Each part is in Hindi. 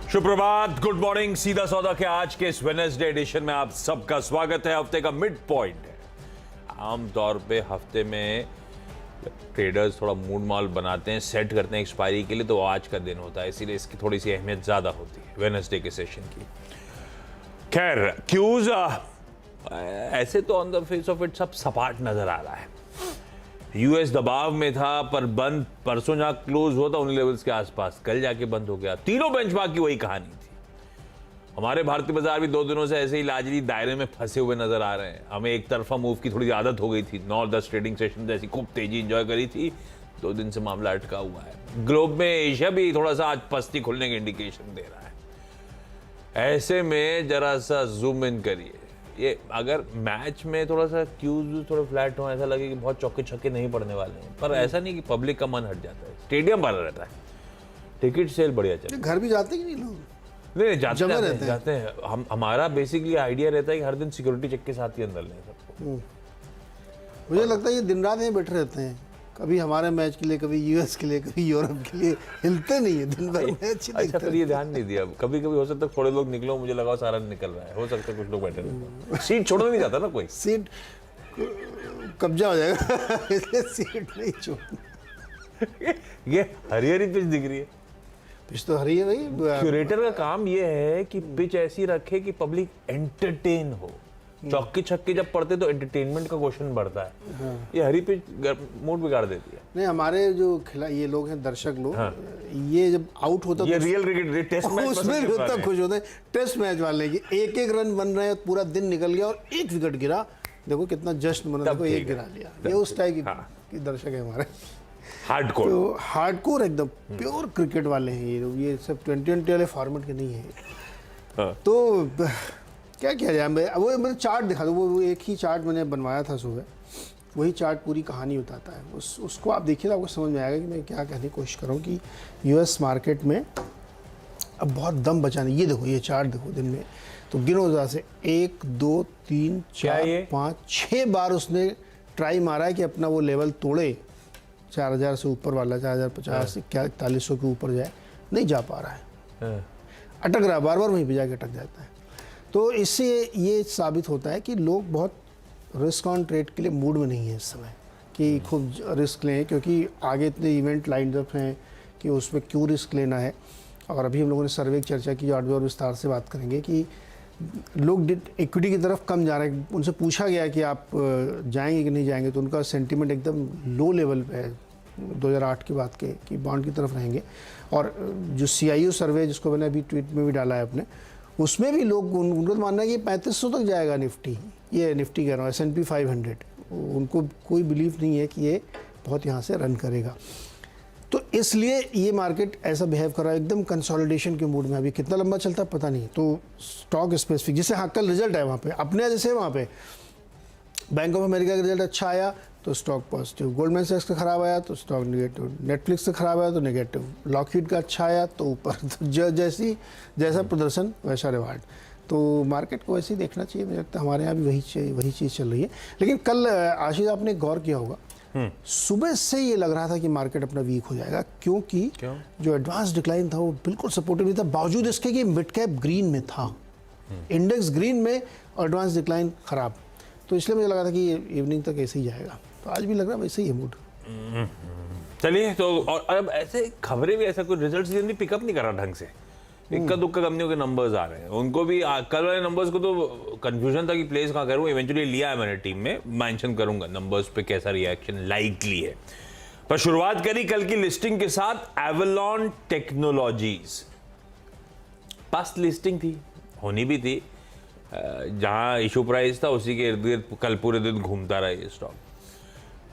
सुप्रभात, गुड मॉर्निंग। सीधा सौदा के आज के इस वेडनेसडे एडिशन में आप सबका स्वागत है। हफ्ते का मिड पॉइंट है। आमतौर पे हफ्ते में ट्रेडर्स थोड़ा मूड माल बनाते हैं, सेट करते हैं एक्सपायरी के लिए, तो आज का दिन होता है, इसीलिए इसकी थोड़ी सी अहमियत ज्यादा होती है वेडनेसडे के सेशन की। खैर, क्यूज ऐसे तो on the face of it सब सपाट नजर आ रहा है। यूएस दबाव में था, पर बंद परसों जहां क्लोज हुआ था उन लेवल्स के आसपास, कल जाके बंद हो गया। तीनों बेंचमार्क की वही कहानी थी। हमारे भारतीय बाजार भी 2 दिनों से ऐसे ही लाजली दायरे में फंसे हुए नजर आ रहे हैं। हमें एक तरफा मूव की थोड़ी आदत हो गई थी। 9-10 ट्रेडिंग सेशन जैसी खूब तेजी एंजॉय करी थी, 2 दिन से मामला अटका हुआ है। ग्लोब में एशिया भी थोड़ा सा आज पस्ती खुलने की इंडिकेशन दे रहा है। ऐसे में जरा सा जूम इन करिए। ये अगर मैच में थोड़ा सा क्यूज थोड़ा फ्लैट हो, ऐसा लगे कि बहुत चौके छक्के नहीं पड़ने वाले हैं, पर ऐसा नहीं कि पब्लिक का मन हट जाता है, स्टेडियम भरा रहता है, टिकट सेल बढ़िया चल। घर भी जाते कि नहीं लोग? नहीं, जाते हैं। हमारा बेसिकली आइडिया रहता है कि हर दिन सिक्योरिटी चेक के साथ ही अंदर लें सबको। मुझे लगता है ये दिन रात यहीं बैठे रहते हैं, कभी हमारे मैच के लिए, कभी यूएस के लिए, कभी यूरोप के लिए, हिलते नहीं है दिन भर मैच। अच्छा, फिर ये ध्यान नहीं दिया। कभी कभी हो सकता है थोड़े लोग निकलो, मुझे लगा सारा निकल रहा है, हो सकता है कुछ लोग बैठे रहते। सीट छोड़ना नहीं चाहता ना कोई, सीट कब्जा हो जाएगा इसलिए सीट नहीं छोड़ना। ये हरी हरी पिच दिख रही है। पिच तो हरी है भाई। क्यूरेटर का काम ये है कि पिच ऐसी रखे कि पब्लिक एंटरटेन हो। चौके छक्के जब पड़ते तो एंटरटेनमेंट का क्वेश्चन बढ़ता है। हाँ। ये हरी पिच मूड बिगाड़ देती है। नहीं, हमारे जो ये लोग हैं, दर्शक लोग, हाँ। ये जब आउट होता ये रियल क्रिकेट टेस्ट मैच उसमें भी होता खुश होते हैं। टेस्ट मैच वाले की एक रन बन रहे हैं, पूरा दिन निकल गया और एक विकेट गिरा, देखो कितना जश्न मना, देखो एक गिरा लिया। ये उस टाइप की दर्शक है हमारे। हार्डकोर, तो हार्डकोर एकदम प्योर क्रिकेट वाले हैं ये लोग। ये सब 2020 वाले फॉर्मेट के नहीं है। तो क्या किया जाए? वो मैंने चार्ट दिखा दो, वो एक ही चार्ट मैंने बनवाया था सुबह, वही चार्ट पूरी कहानी बताता है। उसको आप देखिए तो आपको समझ में आएगा कि मैं क्या कहने की कोशिश कर रहा हूँ कि यूएस मार्केट में अब बहुत दम बचा नहीं। ये देखो, ये चार्ट देखो दिन में, तो गिनो ज़रा से 1 2 3 4 5 6 बार उसने ट्राई मारा है कि अपना वो लेवल तोड़े, 4000 से ऊपर वाला, 4050 से 4100 के ऊपर जाए, नहीं जा पा रहा है, अटक रहा है, बार बार वहीं पे जाके अटक जाता है। तो इससे ये साबित होता है कि लोग बहुत रिस्क ऑन ट्रेड के लिए मूड में नहीं है इस समय कि खूब रिस्क लें, क्योंकि आगे इतने इवेंट लाइंड अप हैं कि उसमें क्यों रिस्क लेना है। और अभी हम लोगों ने सर्वे की चर्चा की, और विस्तार से बात करेंगे कि लोग इक्विटी की तरफ कम जा रहे हैं। उनसे पूछा गया कि आप जाएंगे कि नहीं जाएंगे, तो उनका सेंटिमेंट एकदम लो लेवल पे है 2008 की बात के, कि बॉन्ड की तरफ रहेंगे। और जो CIO सर्वे, जिसको मैंने अभी ट्वीट में भी डाला है अपने, उसमें भी लोग, उनको तो मानना है कि 3500 तक जाएगा निफ्टी। ये निफ्टी कह रहा हूँ, S&P 500, उनको कोई बिलीव नहीं है कि ये बहुत यहाँ से रन करेगा। तो इसलिए ये मार्केट ऐसा बिहेव कर रहा है, एकदम कंसोलिडेशन के मूड में। अभी कितना लंबा चलता है पता नहीं। तो स्टॉक स्पेसिफिक, जैसे हाँ कल रिजल्ट है वहाँ पे अपने, जैसे वहाँ पे बैंक ऑफ अमेरिका का रिजल्ट अच्छा आया तो स्टॉक पॉजिटिव, गोल्डमैन सैक्स का खराब आया तो स्टॉक नेगेटिव, नेटफ्लिक्स का खराब आया तो नेगेटिव, लॉकहीड का अच्छा आया तो ऊपर। तो जैसा प्रदर्शन वैसा रिवार्ड। तो मार्केट को वैसे ही देखना चाहिए। मुझे लगता है हमारे यहाँ भी वही चीज़ चल रही है। लेकिन कल आशीष, आपने गौर किया होगा, सुबह से ये लग रहा था कि मार्केट अपना वीक हो जाएगा, क्योंकि जो एडवांस डिक्लाइन था वो बिल्कुल सपोर्टिव नहीं था, बावजूद इसके कि मिड कैप ग्रीन में था, इंडेक्स ग्रीन में और एडवांस डिक्लाइन खराब। तो इसलिए मुझे लगा था कि इवनिंग तक ऐसे ही जाएगा। तो आज भी लग रहा है वैसे ही है मूड। चलिए, तो और अब ऐसे खबरें भी, ऐसा कोई रिजल्ट्स जल्दी पिकअप नहीं कर रहा ढंग से। इक्का दुक्का कंपनियों के नंबर्स आ रहे हैं, उनको भी कल वाले नंबर्स को तो कंफ्यूजन था कि प्लेस कहाँ करूँ। इवेंचुअली लिया है मैंने टीम में, मेंशन करूंगा नंबर्स पे कैसा रिएक्शन लाइकली है। पर शुरुआत करी कल की लिस्टिंग के साथ एवलॉन टेक्नोलॉजीज। पास्ट लिस्टिंग थी, होनी भी थी, जहां इशू प्राइस था उसी के इर्द गिर्द कल पूरे दिन घूमता रहा ये स्टॉक।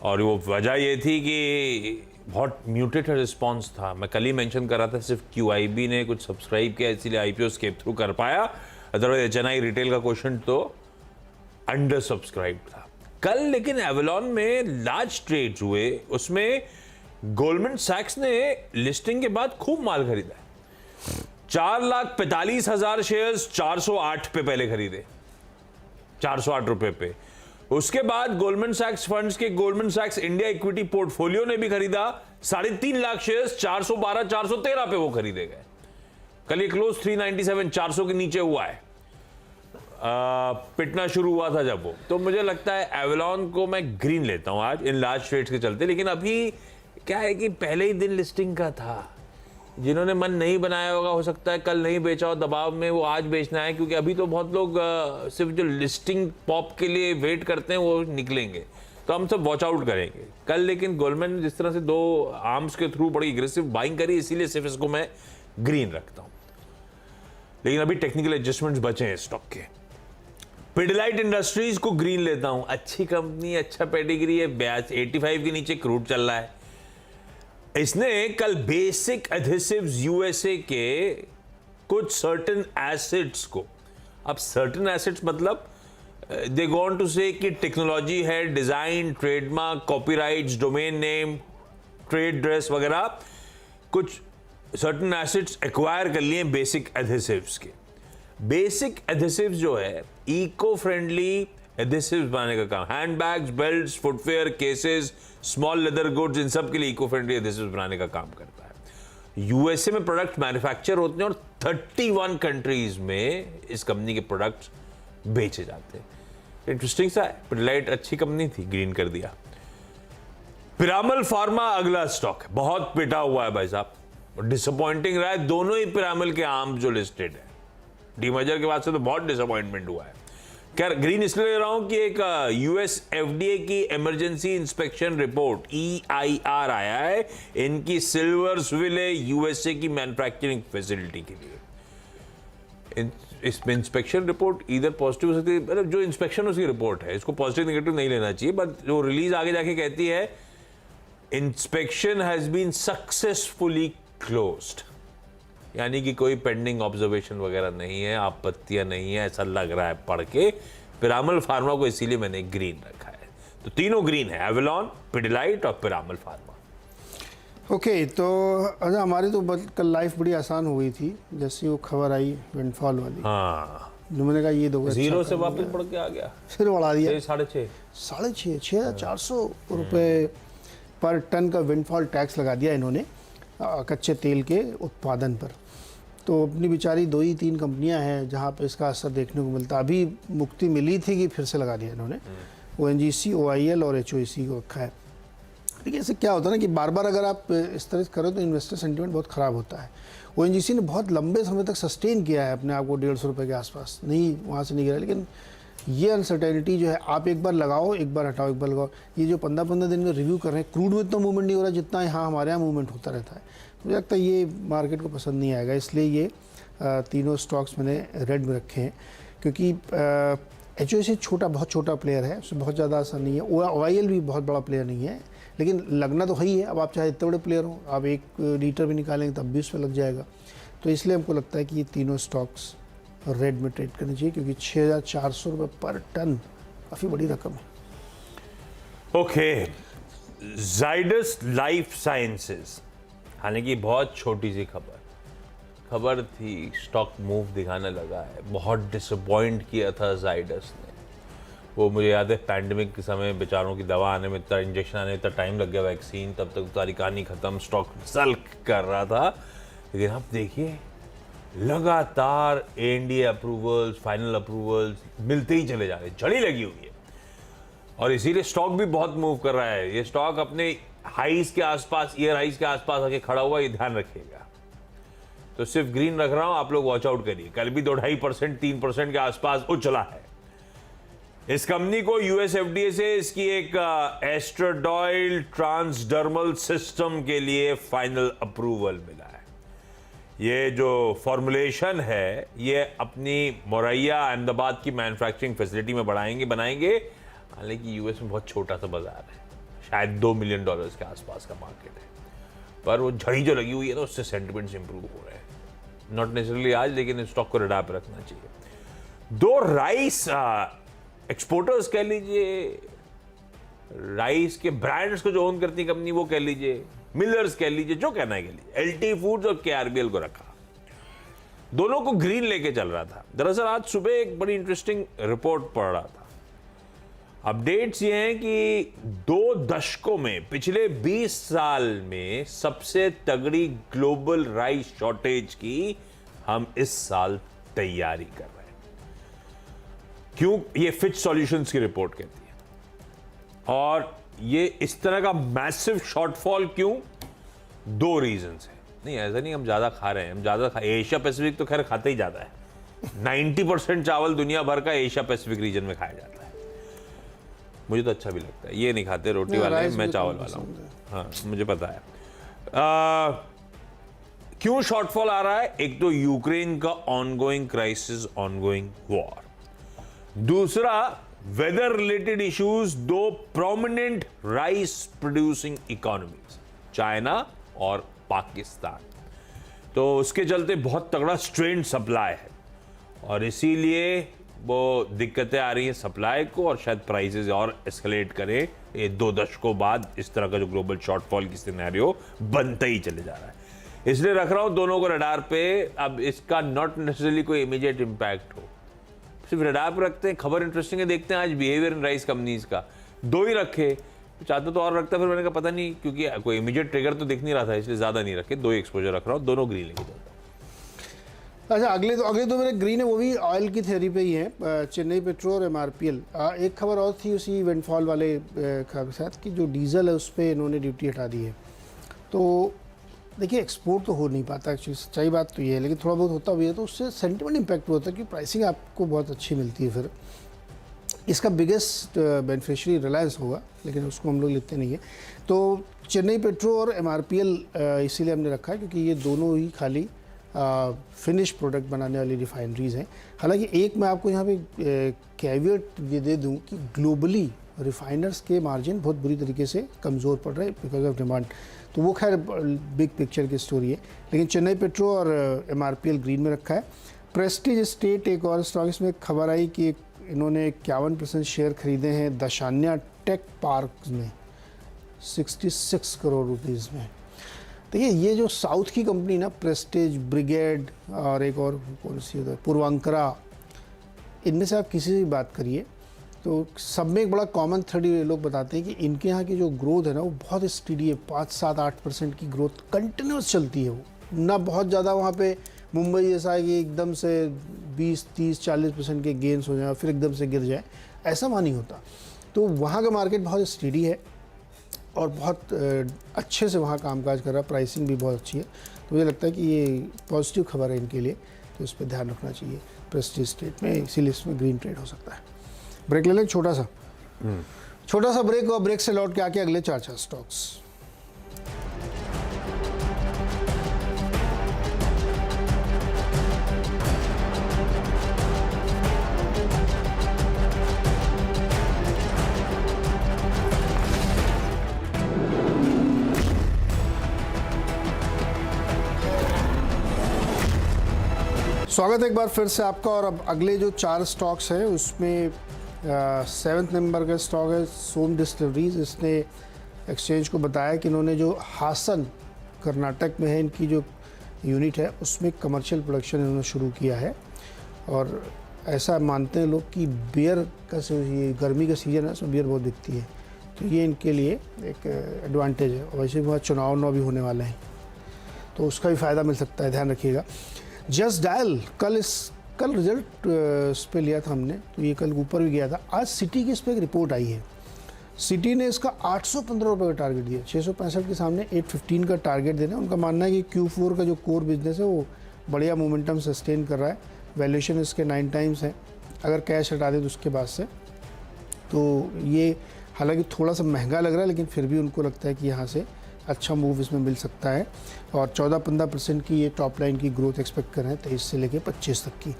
और वो वजह ये थी कि बहुत म्यूटेड रिस्पॉन्स था। मैं कल ही मेंशन कर रहा था, सिर्फ QIB ने कुछ सब्सक्राइब किया इसीलिए IPO स्केप थ्रू कर पाया, अदरवाइज HNI रिटेल का क्वेश्चन तो अंडर सब्सक्राइब था कल। लेकिन एवलॉन में लार्ज ट्रेड्स हुए, उसमें गोल्डमैन सैक्स ने लिस्टिंग के बाद खूब माल खरीदा है। 4,45,000 शेयर्स 408 पे पहले खरीदे, 408 रुपए पे। उसके बाद गोल्डमैन सैक्स फंड्स के गोल्डमैन सैक्स इंडिया इक्विटी पोर्टफोलियो ने भी खरीदा 3.5 लाख शेयर्स 412-413 पे वो खरीदे गए। कल ये क्लोज 397, 400 के नीचे हुआ है, पिटना शुरू हुआ था जब वो। तो मुझे लगता है एवलॉन को मैं ग्रीन लेता हूं आज इन लार्ज ट्रेड्स के चलते। लेकिन अभी क्या है कि पहले ही दिन लिस्टिंग का था, जिन्होंने मन नहीं बनाया होगा, हो सकता है कल नहीं बेचा हो दबाव में, वो आज बेचना है, क्योंकि अभी तो बहुत लोग सिर्फ जो लिस्टिंग पॉप के लिए वेट करते हैं वो निकलेंगे, तो हम सब वॉच आउट करेंगे कल। लेकिन गोल्डमैन ने जिस तरह से 2 आर्म्स के थ्रू बड़ी एग्रेसिव बाइंग करी, इसीलिए सिर्फ इसको मैं ग्रीन रखता हूं। लेकिन अभी टेक्निकल एडजस्टमेंट्स बचे हैं स्टॉक के। पिडिलाइट इंडस्ट्रीज को ग्रीन लेता हूं, अच्छी कंपनी, अच्छा पेडिग्री है, 85 के नीचे क्रूड चल रहा है। इसने कल बेसिक एडहेसिव्स यूएसए के कुछ सर्टेन एसेट्स को, अब सर्टेन एसेट्स मतलब दे वांट टू से कि टेक्नोलॉजी है, design, trademark, copyrights, domain name, trade dress वगैरह, कुछ सर्टेन एसेट्स एक्वायर कर लिए बेसिक एडहेसिव्स के। बेसिक एडहेसिव्स जो है इको फ्रेंडली एडहेसिव्स बनाने का काम, handbags, belts, footwear, cases, small leather goods, इन सब के लिए इको फ्रेंडली एडहेसिव्स बनाने का काम करता है। यूएसए में प्रोडक्ट मैन्युफैक्चर होते हैं और 31 कंट्रीज में इस कंपनी के प्रोडक्ट्स बेचे जाते हैं। इंटरेस्टिंग सा है। पिडिलाइट अच्छी कंपनी थी, ग्रीन कर दिया। पिरामल फार्मा अगला स्टॉक है, बहुत पिटा हुआ है भाई साहब, डिसअपॉइंटिंग रहा है। दोनों ही पिरामल के आर्म जो लिस्टेड है, डीमर्जर के बाद से तो बहुत डिसअपॉइंटमेंट हुआ है। खैर ग्रीन इसलिए ले रहा हूं कि एक यूएस एफडीए की इमरजेंसी इंस्पेक्शन रिपोर्ट EIR आया है इनकी सिल्वर्सविले यूएसए की मैन्युफैक्चरिंग फैसिलिटी के लिए। इसमें इंस्पेक्शन रिपोर्ट इधर पॉजिटिव हो सकती है, मतलब जो इंस्पेक्शन उसकी रिपोर्ट है, इसको पॉजिटिव नेगेटिव नहीं लेना चाहिए, बट जो रिलीज आगे जाके कहती है inspection has been successfully closed, यानी कि कोई पेंडिंग ऑब्जर्वेशन वगैरह नहीं है, आपत्तियां नहीं है, ऐसा लग रहा है पढ़ के। पिरामल फार्मा को इसीलिए मैंने ग्रीन रखा है। तो तीनों ग्रीन है, एवलॉन, पिडिलाइट और पिरामल फार्मा। ओके तो अच्छा, हमारी तो कल लाइफ बड़ी आसान हो गई थी जैसे वो खबर आई विंडफॉल वाली। हाँ, जो मैंने कहा ये दो जीरो से वापस बढ़ के आ गया, फिर बढ़ा दिया 6.5 6,400 रुपये पर टन का विंडफॉल टैक्स लगा दिया इन्होंने कच्चे तेल के उत्पादन पर। तो अपनी बेचारी 2 ही 3 कंपनियां हैं जहां पे इसका असर देखने को मिलता। अभी मुक्ति मिली थी कि फिर से लगा दिया इन्होंने। ONGC, OIL और HOEC को रखा है। देखिए इससे क्या होता है ना कि बार बार अगर आप इस तरह से करें तो इन्वेस्टर सेंटिमेंट बहुत ख़राब होता है। ONGC ने बहुत लंबे समय तक सस्टेन किया है अपने आप को 150 रुपये के आसपास, नहीं वहाँ से नहीं गिरा। लेकिन ये अनसर्टेनिटी जो है, आप एक बार लगाओ, एक बार हटाओ, एक बार लगाओ, ये जो 15-15 दिन में रिव्यू कर रहे हैं, क्रूड में इतना मूवमेंट नहीं हो रहा जितना यहाँ हमारे यहाँ मूवमेंट होता रहता है। मुझे लगता है ये मार्केट को पसंद नहीं आएगा, इसलिए ये तीनों स्टॉक्स मैंने रेड में रखे हैं। क्योंकि HOEC छोटा, बहुत छोटा प्लेयर है, उसमें बहुत ज़्यादा असर नहीं है। OIL भी बहुत बड़ा प्लेयर नहीं है, लेकिन लगना तो है ही है। अब आप चाहे इतने बड़े प्लेयर हो, आप 1 लीटर भी निकालेंगे तब भी उस पर लग जाएगा। तो इसलिए हमको लगता है कि ये तीनों स्टॉक्स रेड में ट्रेड करनी चाहिए, क्योंकि 6,400 रुपये पर टन काफ़ी बड़ी रकम है। ओके, जाइडस लाइफ साइंसेस, हालांकि बहुत छोटी सी खबर थी, स्टॉक मूव दिखाने लगा है। बहुत डिसअपॉइंट किया था जाइडस ने। वो मुझे याद है पैंडेमिक के समय बेचारों की दवा आने में इतना, इंजेक्शन आने में इतना टाइम लग गया, वैक्सीन, तब तक सारी कहानी खत्म, स्टॉक सल्क कर रहा था। लेकिन आप देखिए लगातार NDA अप्रूवल्स, फाइनल अप्रूवल्स मिलते ही चले जा रहे, झड़ी लगी हुई है। और इसीलिए स्टॉक भी बहुत मूव कर रहा है। ये स्टॉक अपने हाईज के आसपास, ईयर हाईज के आसपास आके खड़ा हुआ, ये ध्यान रखिएगा। तो सिर्फ ग्रीन रख रहा हूं, आप लोग वॉच आउट करिए। कल भी 2-2.5%, 3% के आसपास उछला है। इस कंपनी को US FDA से इसकी एक एस्ट्राडॉयल ट्रांसडर्मल सिस्टम के लिए फाइनल अप्रूवल मिला है। ये जो फॉर्मुलेशन है ये अपनी मोरैया अहमदाबाद की मैन्युफैक्चरिंग फैसिलिटी में बनाएंगे। हालांकि US में बहुत छोटा सा बाजार है, शायद $2 मिलियन के आसपास का मार्केट है, पर वो झड़ी जो लगी हुई है ना, उससे सेंटिमेंट्स इंप्रूव हो रहे हैं। नॉट नेसेसरली आज, लेकिन इस स्टॉक को रडार पे रखना चाहिए। 2 राइस एक्सपोर्टर्स कह लीजिए, राइस के ब्रांड्स को जो ओन करती है कंपनी, वो कह लीजिए, मिलर्स कह लीजिए, जो कहना है कह लीजिए, LT फूड्स और KRBL को रखा। दोनों को ग्रीन लेके चल रहा था। दरअसल आज सुबह एक बड़ी इंटरेस्टिंग रिपोर्ट पढ़ रहा था। अपडेट्स ये हैं कि 2 दशकों में, पिछले 20 साल में सबसे तगड़ी ग्लोबल राइस शॉर्टेज की हम इस साल तैयारी कर रहे हैं। क्यों? ये फिच सॉल्यूशंस की रिपोर्ट कहती है। और ये इस तरह का मैसिव शॉर्टफॉल क्यों? 2 रीजंस है। नहीं, ऐसा नहीं हम ज्यादा खा रहे हैं, हम ज्यादा एशिया पैसिफिक तो खैर खाते ही ज्यादा है। 90% चावल दुनिया भर का एशिया पैसिफिक रीजन में खाया जाता है। मुझे तो अच्छा भी लगता है। ये नहीं खाते रोटी वाले, मैं चावल वाला हूँ। हाँ, मुझे पता है। क्यों शॉर्टफॉल आ रहा है? एक तो यूक्रेन का ऑनगोइंग क्राइसिस, ऑनगोइंग वॉर। दूसरा, weather related issues. 2 prominent rice producing economies, China और पाकिस्तान। तो उसके चलते बहुत तगड़ा स्ट्रेन्ड सप्लाई है और इसीलिए वो दिक्कतें आ रही हैं सप्लाई को, और शायद प्राइसेस और एस्केलेट करे। ये 2 दशकों बाद इस तरह का जो ग्लोबल शॉर्टफॉल की सिनेरियो बनता ही चले जा रहा है। इसलिए रख रहा हूं दोनों को रडार पे। अब इसका नॉट नेसेसरली कोई इमीडिएट इंपैक्ट हो, सिर्फ रडार पे रखते हैं। खबर इंटरेस्टिंग है, देखते हैं आज बिहेवियर इन राइस कंपनीज का। 2 ही रखे, चाहता तो और रखता, फिर मैंने कहा पता नहीं, क्योंकि कोई इमीडिएट ट्रिगर तो दिख नहीं रहा था, इसलिए ज्यादा नहीं रखे। 2 ही एक्सपोजर रख रहा हूँ, दोनों ग्रीन लेके चलता। अच्छा, अगले तो मेरे ग्रीन है, वो भी ऑयल की थ्योरी पे ही है। चेन्नई पेट्रो और MRPL। एक खबर और थी उसी विंडफॉल वाले के साथ कि जो डीजल है उस पर इन्होंने ड्यूटी हटा दी है। तो देखिए, एक्सपोर्ट तो हो नहीं पाता एक्चुअली, सच्चाई बात तो ये है, लेकिन थोड़ा बहुत होता भी है तो उससे सेंटिमेंट इम्पैक्ट होता है कि प्राइसिंग आपको बहुत अच्छी मिलती है। फिर इसका बिगेस्ट बेनिफिशियरी रिलायंस होगा, लेकिन उसको हम लोग लेते नहीं है। तो चेन्नई पेट्रो और MRPL इसीलिए हमने रखा है क्योंकि ये दोनों ही खाली फिनिश प्रोडक्ट बनाने वाली रिफाइनरीज हैं। हालांकि एक मैं आपको यहाँ पे कैवियट ये दे दूँ कि ग्लोबली रिफाइनर्स के मार्जिन बहुत बुरी तरीके से कमज़ोर पड़ रहे हैं बिकॉज ऑफ डिमांड। तो वो खैर बिग पिक्चर की स्टोरी है, लेकिन चेन्नई पेट्रो और MRPL ग्रीन में रखा है। प्रेस्टीज एस्टेट एक और स्टॉक, इसमें खबर आई कि इन्होंने 51% शेयर खरीदे हैं दशान्या टेक पार्क में 66 करोड़ रुपीज़ में। देखिए, ये जो साउथ की कंपनी ना, प्रेस्टीज, ब्रिगेड और एक और कौन सी होता है, पूर्वांकरा, इनमें से आप किसी से भी बात करिए तो सब में एक बड़ा कॉमन थ्रेड ये लोग बताते हैं कि इनके यहाँ की जो ग्रोथ है ना वो बहुत स्टीडी है। 5, 7, 8% की ग्रोथ कंटिन्यूस चलती है। वो ना बहुत ज़्यादा वहाँ पे मुंबई जैसा है कि एकदम से 20, 30, 40% के गेंस हो जाए फिर एकदम से गिर जाए, ऐसा वहाँ नहीं होता। तो वहाँ का मार्केट बहुत स्टीडी है और बहुत अच्छे से वहाँ कामकाज कर रहा है, प्राइसिंग भी बहुत अच्छी है। तो मुझे लगता है कि ये पॉजिटिव खबर है इनके लिए, तो इस पर ध्यान रखना चाहिए प्रेस्टीज स्टेट में, इसीलिए इसमें ग्रीन ट्रेड हो सकता है। ब्रेक ले लें, छोटा सा ब्रेक, और ब्रेक से लौट के आके अगले 4 स्टॉक्स। स्वागत है एक बार फिर से आपका। और अब अगले जो 4 स्टॉक्स हैं उसमें 7th नंबर का स्टॉक है सोम डिस्टिलरीज। इसने एक्सचेंज को बताया कि इन्होंने जो हासन कर्नाटक में है इनकी जो यूनिट है उसमें कमर्शियल प्रोडक्शन इन्होंने शुरू किया है। और ऐसा मानते हैं लोग कि बियर का ये गर्मी का सीज़न है, उसमें बियर बहुत बिकती है, तो ये इनके लिए एक एडवांटेज है। और वैसे भी वहाँ चुनाव भी होने वाले हैं तो उसका भी फ़ायदा मिल सकता है, ध्यान रखिएगा। जस्ट डायल कल रिजल्ट इस पर लिया था हमने, तो ये कल ऊपर भी गया था। आज सिटी की इस पर एक रिपोर्ट आई है। सिटी ने इसका 815 रुपये का टारगेट दिया, 665 के सामने 815 का टारगेट देना। उनका मानना है कि Q4 का जो कोर बिजनेस है वो बढ़िया मोमेंटम सस्टेन कर रहा है। वैल्यूएशन इसके 9 टाइम्स है, अगर कैश हटा दे तो उसके बाद से। तो ये हालांकि थोड़ा सा महंगा लग रहा है, लेकिन फिर भी उनको लगता है कि यहाँ से अच्छा मूव इसमें मिल सकता है। और 14-15% की ये टॉप लाइन की ग्रोथ एक्सपेक्ट कर रहे हैं 23 से लेकर 25 तक की।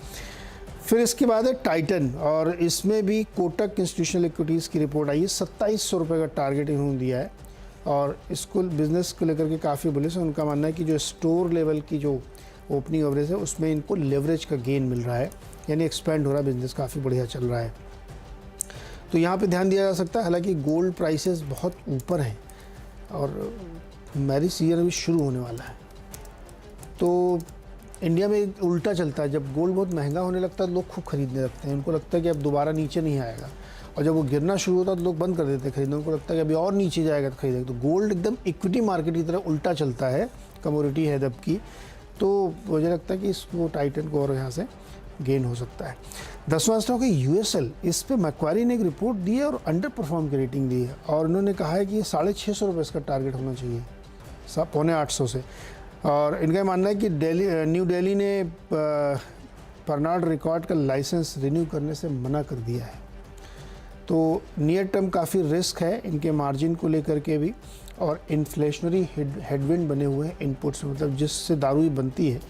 फिर इसके बाद है टाइटन, और इसमें भी कोटक इंस्टीट्यूशनल इक्विटीज़ की रिपोर्ट आई है। 2700 रुपये का टारगेट इन्होंने दिया है और इसको बिज़नेस को लेकर के काफ़ी बुलिश है। उनका मानना है कि जो स्टोर लेवल की जो ओपनिंग एवरेज है उसमें इनको लेवरेज का गेन मिल रहा है, यानी एक्सपेंड हो रहा है बिज़नेस, काफ़ी बढ़िया चल रहा है। तो यहाँ पे ध्यान दिया जा सकता है। हालांकि गोल्ड प्राइसेस बहुत ऊपर हैं और मैरिज सीजन अभी शुरू होने वाला है, तो इंडिया में उल्टा चलता है। जब गोल्ड बहुत महंगा होने लगता है लोग खूब खरीदने लगते हैं, उनको लगता है कि अब दोबारा नीचे नहीं आएगा। और जब वो गिरना शुरू होता है तो लोग बंद कर देते हैं खरीदना, उनको लगता है कि अभी और नीचे जाएगा तो खरीदेगा। तो गोल्ड एकदम इक्विटी मार्केट की तरह उल्टा चलता है, कमोडिटी है जबकि। तो मुझे लगता है कि वो टाइटन को और यहाँ से गेन हो सकता है। 10वां स्टॉक है यूएसएल। इस पे मैक्वारी ने एक रिपोर्ट दी है और अंडर परफॉर्म की रेटिंग दी है और उन्होंने कहा है कि ये 650 रुपये इसका टारगेट होना चाहिए, 750 से। और इनका मानना है कि न्यू दिल्ली ने परनार्ड रिकॉर्ड का लाइसेंस रिन्यू करने से मना कर दिया है। तो नियर टर्म काफ़ी रिस्क है इनके मार्जिन को लेकर के भी, और इन्फ्लेशनरी हेडविंड बने हुए हैं इनपुट्स, मतलब जिससे दारू ही बनती है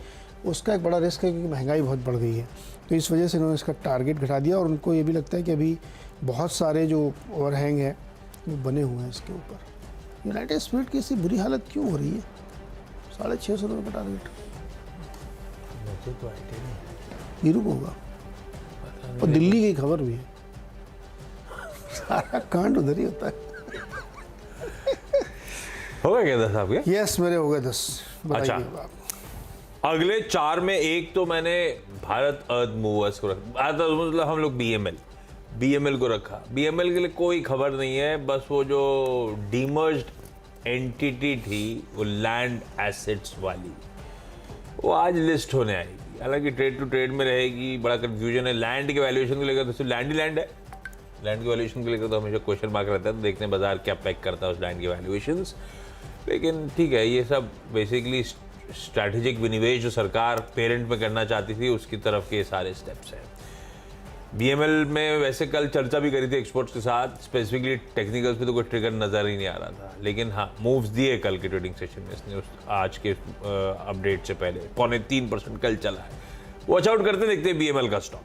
उसका एक बड़ा रिस्क है क्योंकि महंगाई बहुत बढ़ गई है। तो इस वजह से इन्होंने इसका टारगेट घटा दिया और उनको ये भी लगता है कि अभी बहुत सारे जो ओवरहैंग है वो बने हुए हैं इसके ऊपर। यूनाइटेड स्पिरिट की ऐसी बुरी हालत क्यों हो रही है? 650 रुपये का टारगेट हीरो को होगा, और दिल्ली की खबर भी है। सारा कांड उधर ही होता है। हो गया क्या 10 आपके? यस, मेरे हो गए 10। अच्छा, अगले 4 में एक तो मैंने भारत अर्थ मूवर्स को रखा, मतलब हम लोग बीएमएल को रखा। बीएमएल के लिए कोई खबर नहीं है, बस वो जो डीमर्ज्ड एंटिटी थी वो लैंड एसेट्स वाली, वो आज लिस्ट होने आएगी। हालांकि ट्रेड टू ट्रेड में रहेगी, बड़ा कंफ्यूजन है। लैंड के वैल्यूएशन को लेकर तो सिर्फ लैंड ही लैंड है, लैंड की वैल्यूएशन को लेकर तो हमेशा क्वेश्चन मार्क रहता है। तो देखते हैं बाजार क्या पैक करता है उस लैंड की वैल्यूएशंस। लेकिन ठीक है, ये सब बेसिकली स्ट्रैटेजिक विनिवेश जो सरकार पेरेंट में करना चाहती थी उसकी तरफ के सारे स्टेप्स हैं। बीएमएल में वैसे कल चर्चा भी करी थी एक्सपर्ट्स के साथ, स्पेसिफिकली टेक्निकल्स पे तो कोई ट्रिगर नजर ही नहीं आ रहा था, लेकिन हाँ मूव्स दिए कल के ट्रेडिंग सेशन में इसने। आज के अपडेट से पहले 0.3% कल चला है। वॉच आउट करते देखते हैं बीएमएल का स्टॉक।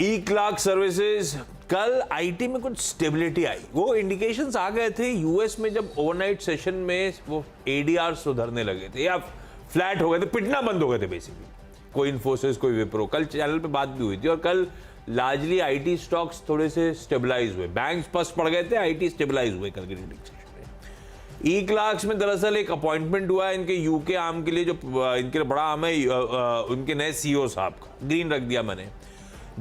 ई क्लार्क सर्विसेज, कल आईटी में कुछ स्टेबिलिटी आई, वो इंडिकेशंस आ गए थे यूएस में जब ओवरनाइट सेशन में वो एडीआर सुधरने लगे थे या फ्लैट हो गए थे, पिटना बंद हो गए थे बेसिकली। कोई इन्फोसिस, कोई विप्रो, कल चैनल पे बात भी हुई थी। और कल लार्जली आईटी स्टॉक्स थोड़े से स्टेबलाइज हुए, बैंक्स पस्त पड़ गए थे, आईटी स्टेबलाइज हुए कल के ट्रेडिंग सेशन में। ई क्लार्क्स में दरअसल एक अपॉइंटमेंट हुआ है इनके यूके आर्म के लिए, जो इनके बड़ा आर्म है उनके नए सीईओ साहब का, ग्रीन रख दिया मैंने।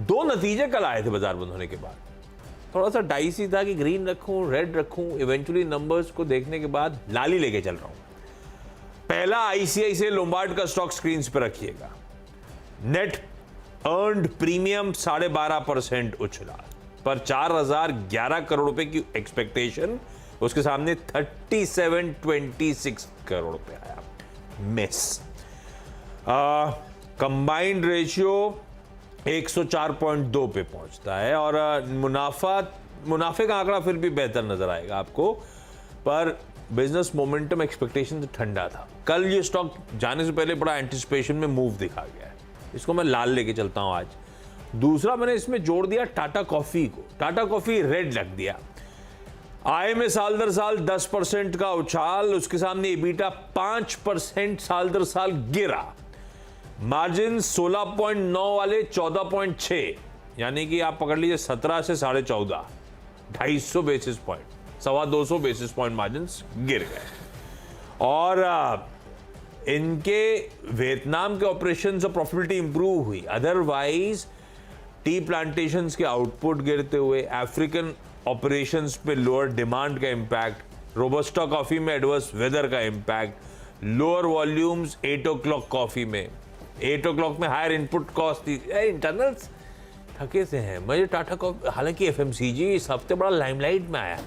2 नतीजे कल आए थे बाजार बंद होने के बाद, थोड़ा सा डाइसी था कि ग्रीन रखूं रेड रखूं। इवेंचुअली नंबर्स को देखने के बाद लाल ही लेके चल रहा हूं। पहला आईसीआईसीआई लोम्बार्ड का स्टॉक स्क्रीन पे रखिएगा। नेट अर्न्ड प्रीमियम 12.5% उछला, पर 4011 करोड़ रुपए की एक्सपेक्टेशन, उसके सामने 3726 करोड़ रुपए आया, मिस। कंबाइंड रेशियो 104.2 पे पहुंचता है और मुनाफे का आंकड़ा फिर भी बेहतर नजर आएगा आपको, पर बिजनेस मोमेंटम एक्सपेक्टेशन से ठंडा था। कल ये स्टॉक जाने से पहले बड़ा एंटिसिपेशन में मूव दिखा गया है, इसको मैं लाल लेके चलता हूं आज। दूसरा मैंने इसमें जोड़ दिया टाटा कॉफी को, टाटा कॉफी रेड रख दिया। आय में साल दर साल 10% का उछाल, उसके सामने एबिटा 5% साल दर साल गिरा। मार्जिन 16.9 वाले 14.6, यानी कि आप पकड़ लीजिए 17 से 14.5, 250 basis point, 250 basis point margin गिर गए। और इनके वियतनाम के ऑपरेशन से प्रॉफिटेबिलिटी इंप्रूव हुई, अदरवाइज टी प्लांटेशंस के आउटपुट गिरते हुए, अफ्रीकन ऑपरेशंस पे लोअर डिमांड का इंपैक्ट, रोबस्टा कॉफी में एडवर्स वेदर का impact, lower volumes 8 o'clock coffee में, 8 o'clock में हायर इनपुट कॉस्ट थी। इंटरनल्स थके से हैं मुझे टाटा कॉफी। हालांकि एफएमसीजी इस हफ्ते बड़ा लाइमलाइट में आया,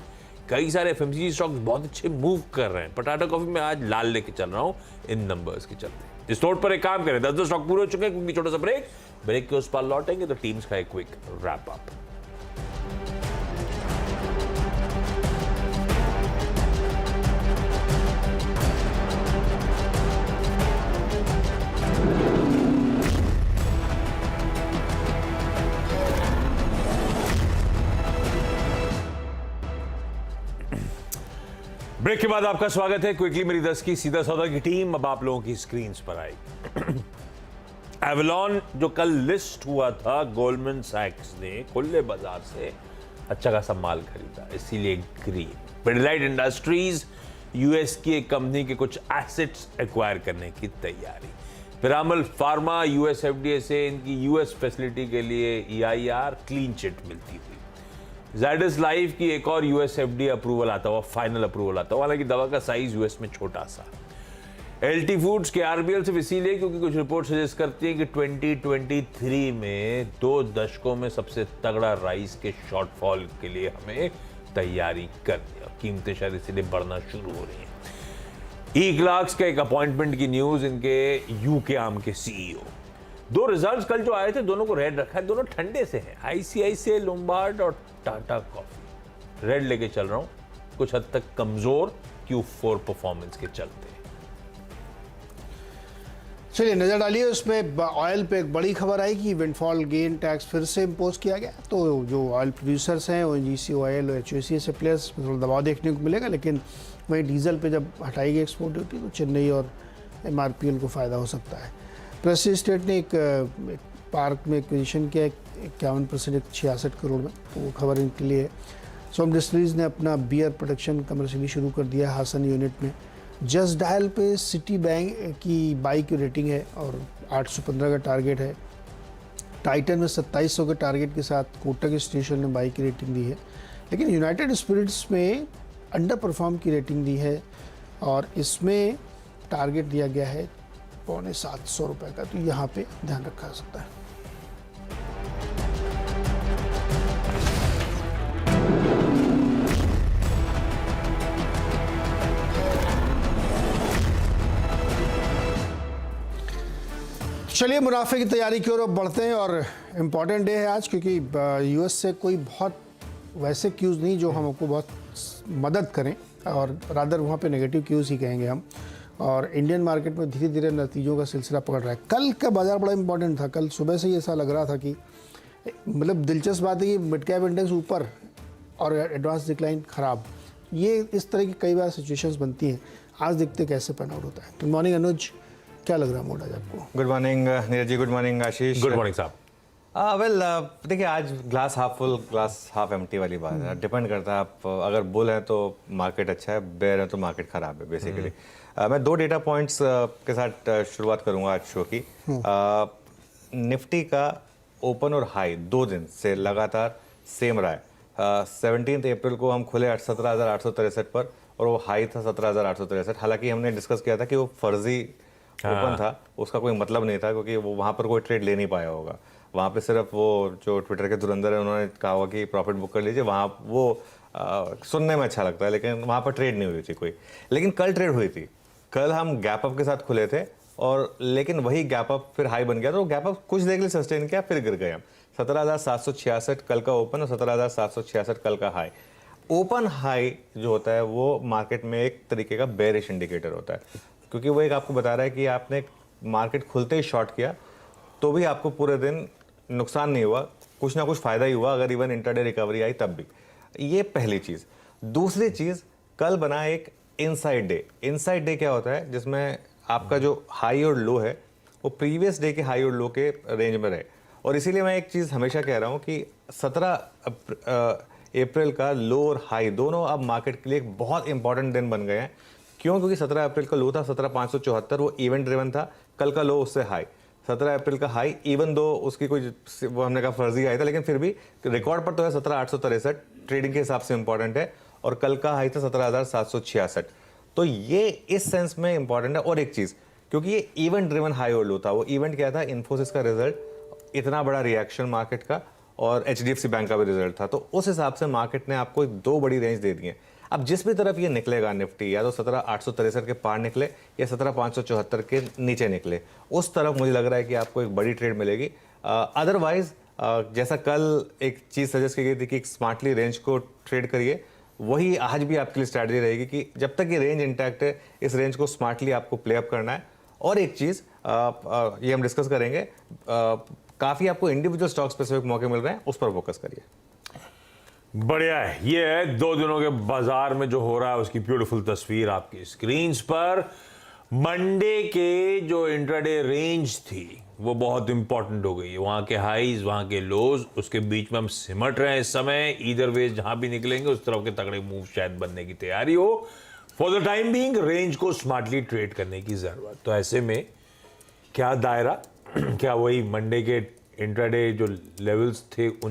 कई सारे एफएमसीजी स्टॉक्स बहुत अच्छे मूव कर रहे हैं, पर टाटा कॉफी में आज लाल लेके चल रहा हूं इन नंबर्स के चलते। इस नोट पर एक काम करें, 10 स्टॉक पूरे हो चुके हैं, क्योंकि छोटा सा ब्रेक के उस पर लौटेंगे तो टीम्स का एक क्विक रैप अप। ब्रेक के बाद आपका स्वागत है क्विकली मेरी 10 की सीधा सौदा की टीम अब आप लोगों की स्क्रीन पर आएगी। एवलॉन जो कल लिस्ट हुआ था, गोल्डमैन सैक्स ने खुले बाजार से अच्छा खासा माल खरीदा, इसीलिए ग्रीन। पिडिलाइट इंडस्ट्रीज यूएस की एक कंपनी के कुछ एसेट्स एक्वायर करने की तैयारी। पिरामल फार्मा यूएस एफडीए से इनकी यूएस फैसिलिटी के लिए ईआईआर क्लीन चिट मिलती थी। ज़ाइडस लाइफ की एक और यूएस एफडीए अप्रूवल आता हुआ, फाइनल अप्रूवल आता हुआ, हालांकि दवा का साइज यूएस में छोटा सा। एलटी फूड्स के आरबीएल सिर्फ इसीलिए क्योंकि कुछ रिपोर्ट सजेस्ट करती है कि 2023 में 2 दशकों में सबसे तगड़ा राइस के शॉर्टफॉल के लिए हमें तैयारी करनी है। कीमतें शायद इसीलिए बढ़ना शुरू हो रही हैं। ई क्लार्क्स का एक अपॉइंटमेंट की न्यूज, इनके यूके आर्म के सीईओ। 2 रिजल्ट्स कल जो आए थे दोनों को रेड रखा है, दोनों ठंडे से हैं, आईसीआईसीआई लोम्बार्ड और टाटा कॉफी। रेड लेके चल रहा हूं, कुछ हद तक कमजोर Q4 परफॉर्मेंस के चलते। चलिए नजर डालिए उसमें ऑयल पे एक बड़ी खबर आई कि विंडफॉल गेन टैक्स फिर से इम्पोज किया गया। तो जो ऑयल प्रोड्यूसर्स हैं, ओएनजीसी ऑयल और एचओसी से प्लेयर्स में थोड़ा दबाव देखने को मिलेगा, लेकिन वहीं डीजल पे जब हटाई गई एक्सपोर्ट ड्यूटी तो चेन्नई और एमआरपीएल को फ़ायदा हो सकता है। प्रेस स्टेट ने एक पार्क में एक्विजिशन किया 51%, 66 करोड़ में, तो वो खबर इनके लिए है। सोम डिस्टिलरीज ने अपना बियर प्रोडक्शन कमर्शियली शुरू कर दिया हासन यूनिट में। जस्ट डायल पे सिटी बैंक की बाई की रेटिंग है और 815 का टारगेट है। टाइटन में 2700 के टारगेट के साथ कोटक स्टेशन ने बाई की रेटिंग दी है, लेकिन यूनाइटेड स्पिरिट्स में अंडर परफॉर्म की रेटिंग दी है और इसमें टारगेट दिया गया है 750 रुपये का। तो यहाँ पे ध्यान रखा जा सकता है। चलिए मुनाफे की तैयारी की ओर बढ़ते हैं और इम्पॉर्टेंट डे है आज, क्योंकि यूएस से कोई बहुत वैसे क्यूज़ नहीं जो हमको बहुत मदद करें, और रादर वहाँ पे नेगेटिव क्यूज़ ही कहेंगे हम। और इंडियन मार्केट में धीरे धीरे नतीजों का सिलसिला पकड़ रहा है। कल का बाजार बड़ा इंपॉर्टेंट था। कल सुबह से ही ऐसा लग रहा था कि मतलब दिलचस्प बात है कि मिड कैप इंडेक्स ऊपर और एडवांस डिक्लाइन ख़राब। ये इस तरह की कई बार सिचुएशंस बनती हैं। आज देखते कैसे पैन आउट होता है। गुड मॉर्निंग अनुज, क्या लग रहा है मूड आज आपको? Good morning Neeraj ji, good morning आशीष। गुड मॉर्निंग साहब। वेल देखिए, आज glass half full glass half empty वाली बात है। डिपेंड करता है, आप अगर बुल है तो मार्केट अच्छा है, बेयर है तो मार्केट खराब है बेसिकली। मैं 2 डेटा पॉइंट्स के साथ शुरुआत करूंगा आज शो की। निफ्टी का ओपन और हाई 2 दिन से लगातार सेम रहा है। 17 अप्रैल को हम खुले 17,863 पर और वो हाई था 17,863। हालांकि हमने डिस्कस किया था कि वो फर्जी ओपन था, उसका कोई मतलब नहीं था, क्योंकि वो वहाँ पर कोई ट्रेड ले नहीं पाया होगा। वहाँ पे सिर्फ वो जो ट्विटर के धुरंधर है उन्होंने कहा होगा कि प्रॉफिट बुक कर लीजिए, वहाँ वो सुनने में अच्छा लगता है, लेकिन वहाँ पर ट्रेड नहीं हुई थी कोई। लेकिन कल ट्रेड हुई थी। कल हम गैप अप के साथ खुले थे और लेकिन वही गैप अप फिर हाई बन गया, तो गैप अप कुछ देर के लिए सस्टेन किया, फिर गिर गए हम। 17,766 कल का ओपन और 17,766 कल का हाई। ओपन हाई जो होता है वो मार्केट में एक तरीके का बेयरिश इंडिकेटर होता है, क्योंकि वो एक आपको बता रहा है कि आपने मार्केट खुलते ही शॉर्ट किया तो भी आपको पूरे दिन नुकसान नहीं हुआ, कुछ ना कुछ फायदा ही हुआ, अगर इवन इंटरडे रिकवरी आई तब भी। ये पहली चीज़। दूसरी चीज़, कल बना एक इनसाइड डे। इनसाइड डे क्या होता है? जिसमें आपका जो हाई और लो है वो प्रीवियस डे के हाई और लो के रेंज में रहे। और इसीलिए मैं एक चीज़ हमेशा कह रहा हूँ कि 17 अप्रैल का लो और हाई दोनों अब मार्केट के लिए एक बहुत इंपॉर्टेंट दिन बन गए हैं। क्यों? क्योंकि 17 अप्रैल का लो था 17,574, वो इवेंट ड्रिवन था। कल का लो उससे हाई। 17 अप्रैल का हाई इवन दो उसकी कोई वो हमने कहा फर्जी आया था, लेकिन फिर भी रिकॉर्ड पर तो है 17,863, ट्रेडिंग के हिसाब से इंपॉर्टेंट है। और कल का हाई था 17,766। तो ये इस सेंस में इंपॉर्टेंट है। और एक चीज़, क्योंकि ये इवेंट ड्रिवन हाई और लो था। वो इवेंट क्या था? इन्फोसिस का रिजल्ट, इतना बड़ा रिएक्शन मार्केट का, और HDFC बैंक का भी रिजल्ट था। तो उस हिसाब से मार्केट ने आपको 2 बड़ी रेंज दे दी है। अब जिस भी तरफ ये निकलेगा निफ्टी, या तो 17,863 के पार निकले या 17,574 के नीचे निकले, उस तरफ मुझे लग रहा है कि आपको एक बड़ी ट्रेड मिलेगी। अदरवाइज जैसा कल एक चीज़ सजेस्ट की गई थी कि स्मार्टली रेंज को ट्रेड करिए, वही आज भी आपके लिए स्ट्रैटेजी रहेगी कि जब तक ये रेंज इंटैक्ट है, इस रेंज को स्मार्टली आपको प्ले अप करना है। और एक चीज़ ये हम डिस्कस करेंगे, काफ़ी आपको इंडिविजुअल स्टॉक स्पेसिफिक मौके मिल रहे हैं, उस पर फोकस करिए। बढ़िया है। ये है 2 दिनों के बाजार में जो हो रहा है उसकी ब्यूटीफुल तस्वीर आपकी स्क्रीन्स पर। मंडे के जो इंट्राडे रेंज थी वो बहुत इंपॉर्टेंट हो गई है। वहां के हाईज, वहां के लोज, उसके बीच में हम सिमट रहे हैं इस समय। ईदर वे जहां भी निकलेंगे उस तरफ के तगड़े मूव शायद बनने की तैयारी हो। For the time being range को स्मार्टली ट्रेड करने की जरूरत। तो ऐसे में क्या दायरा क्या वही मंडे के इंट्राडे जो लेवल्स थे